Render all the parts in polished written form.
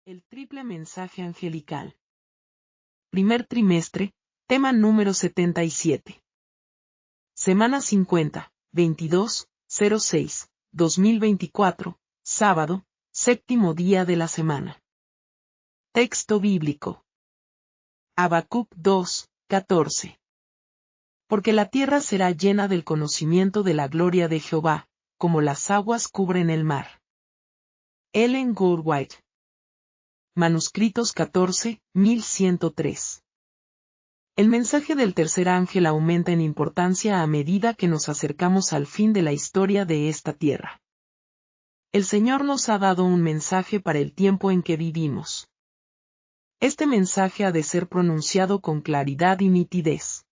El triple mensaje angelical. Primer trimestre, tema número 77. Semana 50, 22/06/2024, sábado, séptimo día de la semana. Texto bíblico. Habacuc 2:14. Porque la tierra será llena del conocimiento de la gloria de Jehová, como las aguas cubren el mar. Ellen Goldwhite. Manuscritos 14.1103. El mensaje del tercer ángel aumenta en importancia a medida que nos acercamos al fin de la historia de esta tierra. El Señor nos ha dado un mensaje para el tiempo en que vivimos. Este mensaje ha de ser pronunciado con claridad y nitidez.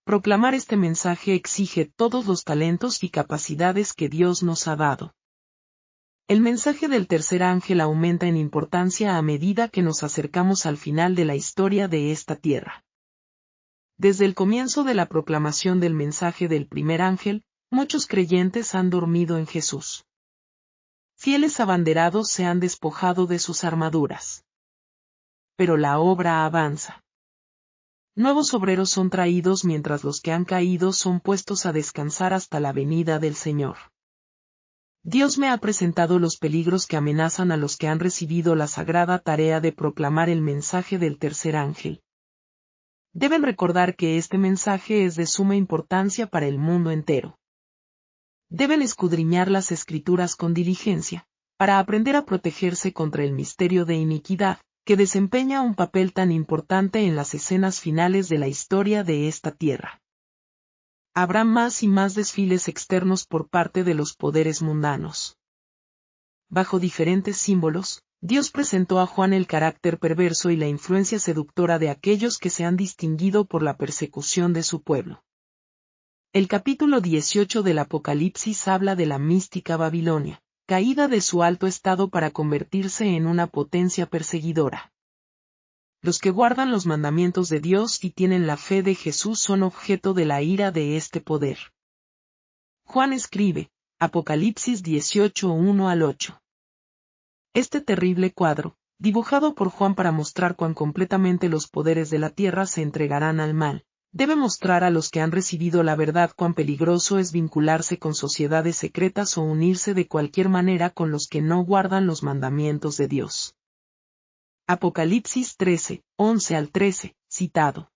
Proclamar este mensaje exige todos los talentos y capacidades que Dios nos ha dado. El mensaje del tercer ángel aumenta en importancia a medida que nos acercamos al final de la historia de esta tierra. Desde el comienzo de la proclamación del mensaje del primer ángel, muchos creyentes han dormido en Jesús. Fieles abanderados se han despojado de sus armaduras. Pero la obra avanza. Nuevos obreros son traídos mientras los que han caído son puestos a descansar hasta la venida del Señor. Dios me ha presentado los peligros que amenazan a los que han recibido la sagrada tarea de proclamar el mensaje del tercer ángel. Deben recordar que este mensaje es de suma importancia para el mundo entero. Deben escudriñar las Escrituras con diligencia, para aprender a protegerse contra el misterio de iniquidad, que desempeña un papel tan importante en las escenas finales de la historia de esta tierra. Habrá más y más desfiles externos por parte de los poderes mundanos. Bajo diferentes símbolos, Dios presentó a Juan el carácter perverso y la influencia seductora de aquellos que se han distinguido por la persecución de su pueblo. El capítulo 18 del Apocalipsis habla de la mística Babilonia, caída de su alto estado para convertirse en una potencia perseguidora. Los que guardan los mandamientos de Dios y tienen la fe de Jesús son objeto de la ira de este poder. Juan escribe, Apocalipsis 18:1-8. Este terrible cuadro, dibujado por Juan para mostrar cuán completamente los poderes de la tierra se entregarán al mal, debe mostrar a los que han recibido la verdad cuán peligroso es vincularse con sociedades secretas o unirse de cualquier manera con los que no guardan los mandamientos de Dios. Apocalipsis 13:11-13, citado.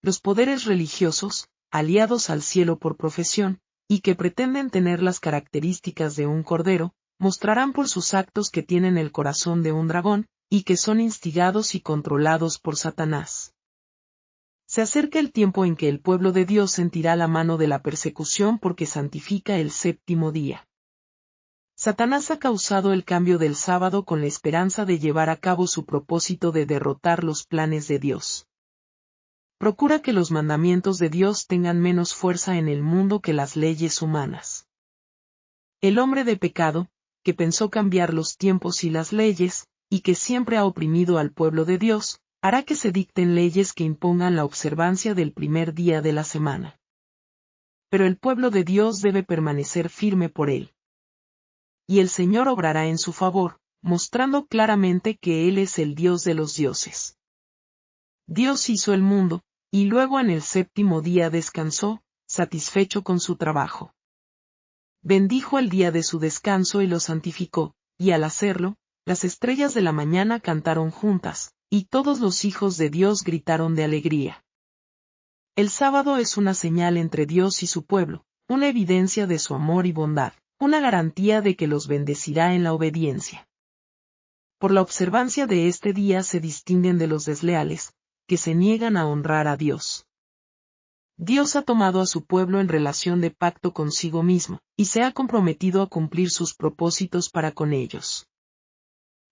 Los poderes religiosos, aliados al cielo por profesión, y que pretenden tener las características de un cordero, mostrarán por sus actos que tienen el corazón de un dragón, y que son instigados y controlados por Satanás. Se acerca el tiempo en que el pueblo de Dios sentirá la mano de la persecución porque santifica el séptimo día. Satanás ha causado el cambio del sábado con la esperanza de llevar a cabo su propósito de derrotar los planes de Dios. Procura que los mandamientos de Dios tengan menos fuerza en el mundo que las leyes humanas. El hombre de pecado, que pensó cambiar los tiempos y las leyes, y que siempre ha oprimido al pueblo de Dios, hará que se dicten leyes que impongan la observancia del primer día de la semana. Pero el pueblo de Dios debe permanecer firme por él. Y el Señor obrará en su favor, mostrando claramente que Él es el Dios de los dioses. Dios hizo el mundo, y luego en el séptimo día descansó, satisfecho con su trabajo. Bendijo el día de su descanso y lo santificó, y al hacerlo, las estrellas de la mañana cantaron juntas, y todos los hijos de Dios gritaron de alegría. El sábado es una señal entre Dios y su pueblo, una evidencia de su amor y bondad, una garantía de que los bendecirá en la obediencia. Por la observancia de este día se distinguen de los desleales, que se niegan a honrar a Dios. Dios ha tomado a su pueblo en relación de pacto consigo mismo, y se ha comprometido a cumplir sus propósitos para con ellos.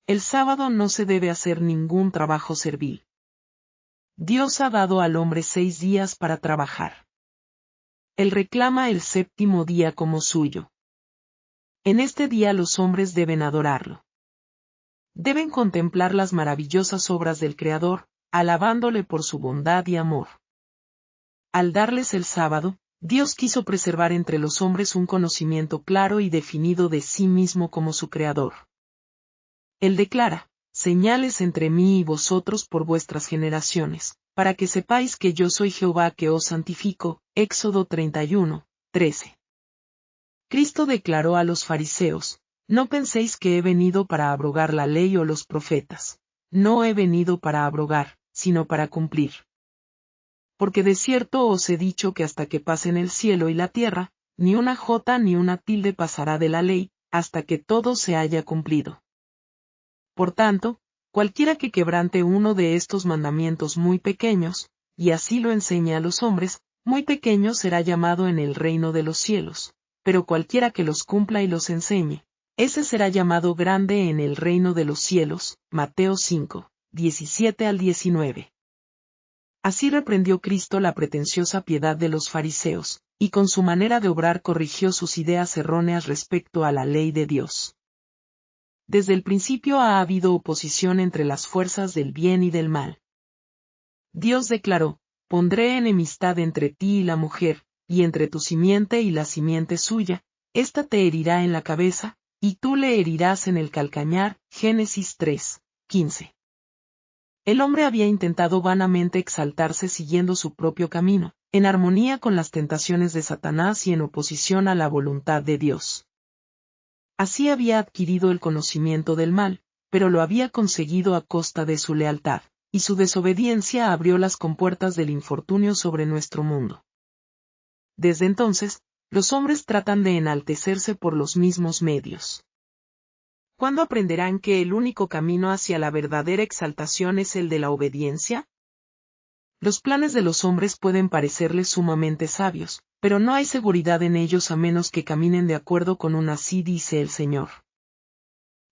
El sábado no se debe hacer ningún trabajo servil. Dios ha dado al hombre 6 días para trabajar. Él reclama el séptimo día como suyo. En este día los hombres deben adorarlo. Deben contemplar las maravillosas obras del Creador, alabándole por su bondad y amor. Al darles el sábado, Dios quiso preservar entre los hombres un conocimiento claro y definido de sí mismo como su Creador. Él declara: señales entre mí y vosotros por vuestras generaciones, para que sepáis que yo soy Jehová que os santifico. Éxodo 31, 13. Cristo declaró a los fariseos: no penséis que he venido para abrogar la ley o los profetas. No he venido para abrogar, sino para cumplir. Porque de cierto os he dicho que hasta que pasen el cielo y la tierra, ni una jota ni una tilde pasará de la ley, hasta que todo se haya cumplido. Por tanto, cualquiera que quebrante uno de estos mandamientos muy pequeños, y así lo enseñe a los hombres, muy pequeño será llamado en el reino de los cielos, pero cualquiera que los cumpla y los enseñe, ese será llamado grande en el reino de los cielos. Mateo 5, 17 al 19. Así reprendió Cristo la pretenciosa piedad de los fariseos, y con su manera de obrar corrigió sus ideas erróneas respecto a la ley de Dios. Desde el principio ha habido oposición entre las fuerzas del bien y del mal. Dios declaró: pondré enemistad entre ti y la mujer, y entre tu simiente y la simiente suya, ésta te herirá en la cabeza, y tú le herirás en el calcañar. Génesis 3, 15. El hombre había intentado vanamente exaltarse siguiendo su propio camino, en armonía con las tentaciones de Satanás y en oposición a la voluntad de Dios. Así había adquirido el conocimiento del mal, pero lo había conseguido a costa de su lealtad, y su desobediencia abrió las compuertas del infortunio sobre nuestro mundo. Desde entonces, los hombres tratan de enaltecerse por los mismos medios. ¿Cuándo aprenderán que el único camino hacia la verdadera exaltación es el de la obediencia? Los planes de los hombres pueden parecerles sumamente sabios, pero no hay seguridad en ellos a menos que caminen de acuerdo con un así dice el Señor.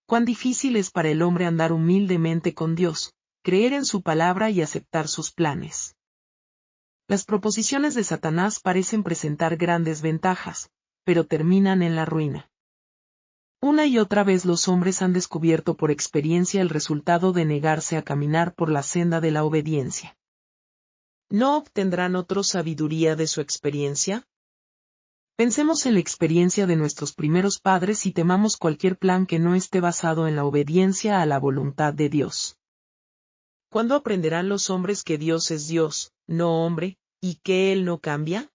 Cuán difícil es para el hombre andar humildemente con Dios, creer en su palabra y aceptar sus planes. Las proposiciones de Satanás parecen presentar grandes ventajas, pero terminan en la ruina. Una y otra vez los hombres han descubierto por experiencia el resultado de negarse a caminar por la senda de la obediencia. ¿No obtendrán otros sabiduría de su experiencia? Pensemos en la experiencia de nuestros primeros padres y temamos cualquier plan que no esté basado en la obediencia a la voluntad de Dios. ¿Cuándo aprenderán los hombres que Dios es Dios, no hombre, y que Él no cambia?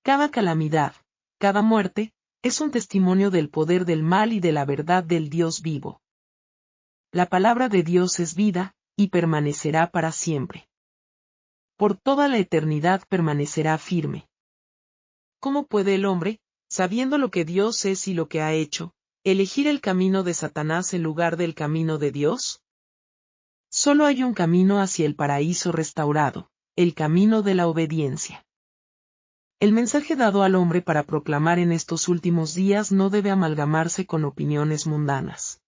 Cada calamidad, cada muerte, es un testimonio del poder del mal y de la verdad del Dios vivo. La palabra de Dios es vida, y permanecerá para siempre. Por toda la eternidad permanecerá firme. ¿Cómo puede el hombre, sabiendo lo que Dios es y lo que ha hecho, elegir el camino de Satanás en lugar del camino de Dios? Solo hay un camino hacia el paraíso restaurado, el camino de la obediencia. El mensaje dado al hombre para proclamar en estos últimos días no debe amalgamarse con opiniones mundanas.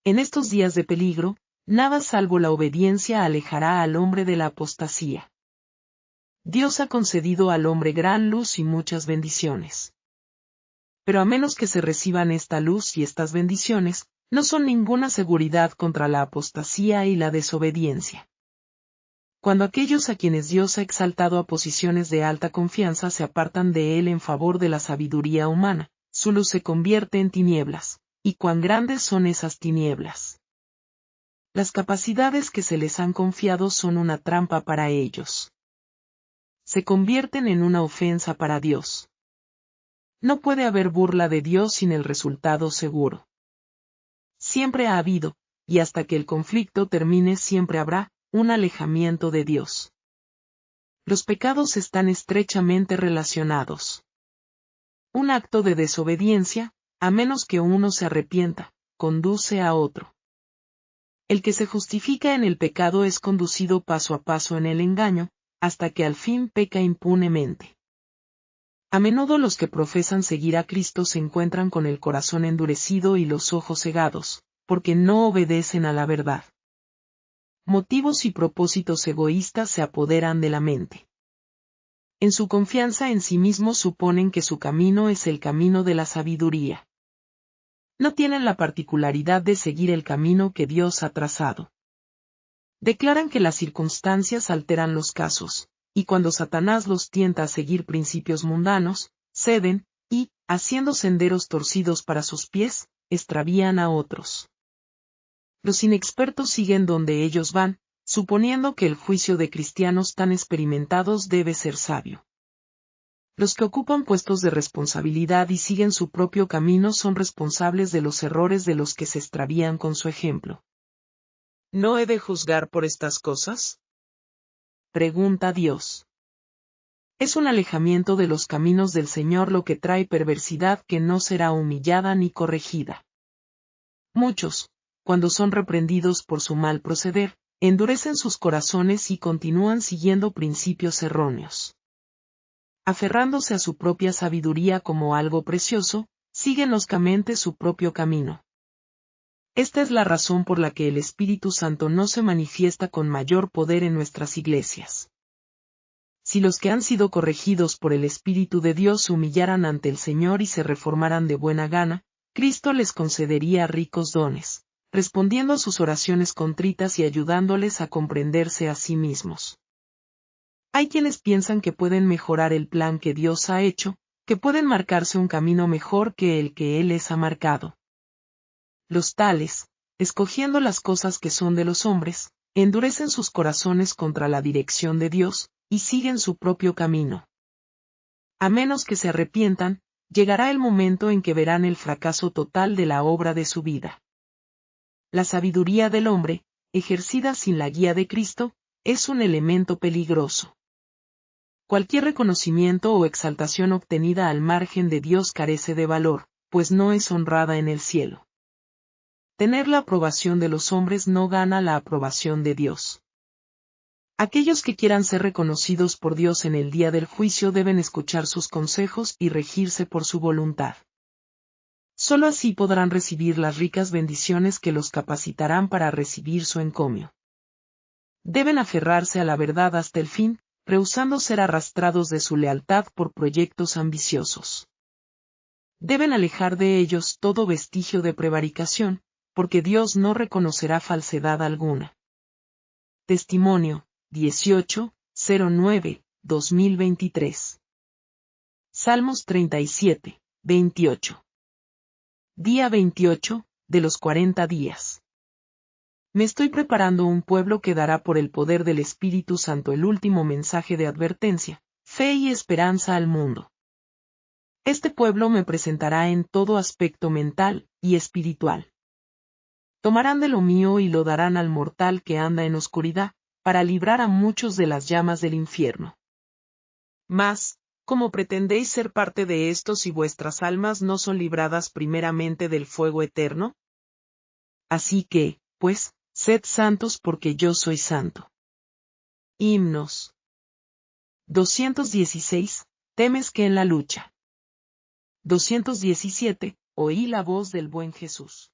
En estos días de peligro, nada salvo la obediencia alejará al hombre de la apostasía. Dios ha concedido al hombre gran luz y muchas bendiciones. Pero a menos que se reciban esta luz y estas bendiciones, no son ninguna seguridad contra la apostasía y la desobediencia. Cuando aquellos a quienes Dios ha exaltado a posiciones de alta confianza se apartan de Él en favor de la sabiduría humana, su luz se convierte en tinieblas, y cuán grandes son esas tinieblas. Las capacidades que se les han confiado son una trampa para ellos. Se convierten en una ofensa para Dios. No puede haber burla de Dios sin el resultado seguro. Siempre ha habido, y hasta que el conflicto termine siempre habrá, un alejamiento de Dios. Los pecados están estrechamente relacionados. Un acto de desobediencia, a menos que uno se arrepienta, conduce a otro. El que se justifica en el pecado es conducido paso a paso en el engaño, hasta que al fin peca impunemente. A menudo los que profesan seguir a Cristo se encuentran con el corazón endurecido y los ojos cegados, porque no obedecen a la verdad. Motivos y propósitos egoístas se apoderan de la mente. En su confianza en sí mismos suponen que su camino es el camino de la sabiduría. No tienen la particularidad de seguir el camino que Dios ha trazado. Declaran que las circunstancias alteran los casos, y cuando Satanás los tienta a seguir principios mundanos, ceden, y, haciendo senderos torcidos para sus pies, extravían a otros. Los inexpertos siguen donde ellos van, suponiendo que el juicio de cristianos tan experimentados debe ser sabio. Los que ocupan puestos de responsabilidad y siguen su propio camino son responsables de los errores de los que se extravían con su ejemplo. ¿No he de juzgar por estas cosas? Pregunta Dios. Es un alejamiento de los caminos del Señor lo que trae perversidad que no será humillada ni corregida. Muchos, cuando son reprendidos por su mal proceder, endurecen sus corazones y continúan siguiendo principios erróneos. Aferrándose a su propia sabiduría como algo precioso, siguen locamente su propio camino. Esta es la razón por la que el Espíritu Santo no se manifiesta con mayor poder en nuestras iglesias. Si los que han sido corregidos por el Espíritu de Dios se humillaran ante el Señor y se reformaran de buena gana, Cristo les concedería ricos dones, respondiendo a sus oraciones contritas y ayudándoles a comprenderse a sí mismos. Hay quienes piensan que pueden mejorar el plan que Dios ha hecho, que pueden marcarse un camino mejor que el que Él les ha marcado. Los tales, escogiendo las cosas que son de los hombres, endurecen sus corazones contra la dirección de Dios, y siguen su propio camino. A menos que se arrepientan, llegará el momento en que verán el fracaso total de la obra de su vida. La sabiduría del hombre, ejercida sin la guía de Cristo, es un elemento peligroso. Cualquier reconocimiento o exaltación obtenida al margen de Dios carece de valor, pues no es honrada en el cielo. Tener la aprobación de los hombres no gana la aprobación de Dios. Aquellos que quieran ser reconocidos por Dios en el día del juicio deben escuchar sus consejos y regirse por su voluntad. Solo así podrán recibir las ricas bendiciones que los capacitarán para recibir su encomio. Deben aferrarse a la verdad hasta el fin, rehusando ser arrastrados de su lealtad por proyectos ambiciosos. Deben alejar de ellos todo vestigio de prevaricación, porque Dios no reconocerá falsedad alguna. Testimonio 18-09-2023. Salmos 37, 28. Día 28, de los 40 días. Me estoy preparando un pueblo que dará por el poder del Espíritu Santo el último mensaje de advertencia, fe y esperanza al mundo. Este pueblo me presentará en todo aspecto mental y espiritual. Tomarán de lo mío y lo darán al mortal que anda en oscuridad, para librar a muchos de las llamas del infierno. Mas, ¿cómo pretendéis ser parte de esto si vuestras almas no son libradas primeramente del fuego eterno? Así que, pues, sed santos porque yo soy santo. Himnos 216, temes que en la lucha. 217, oí la voz del buen Jesús.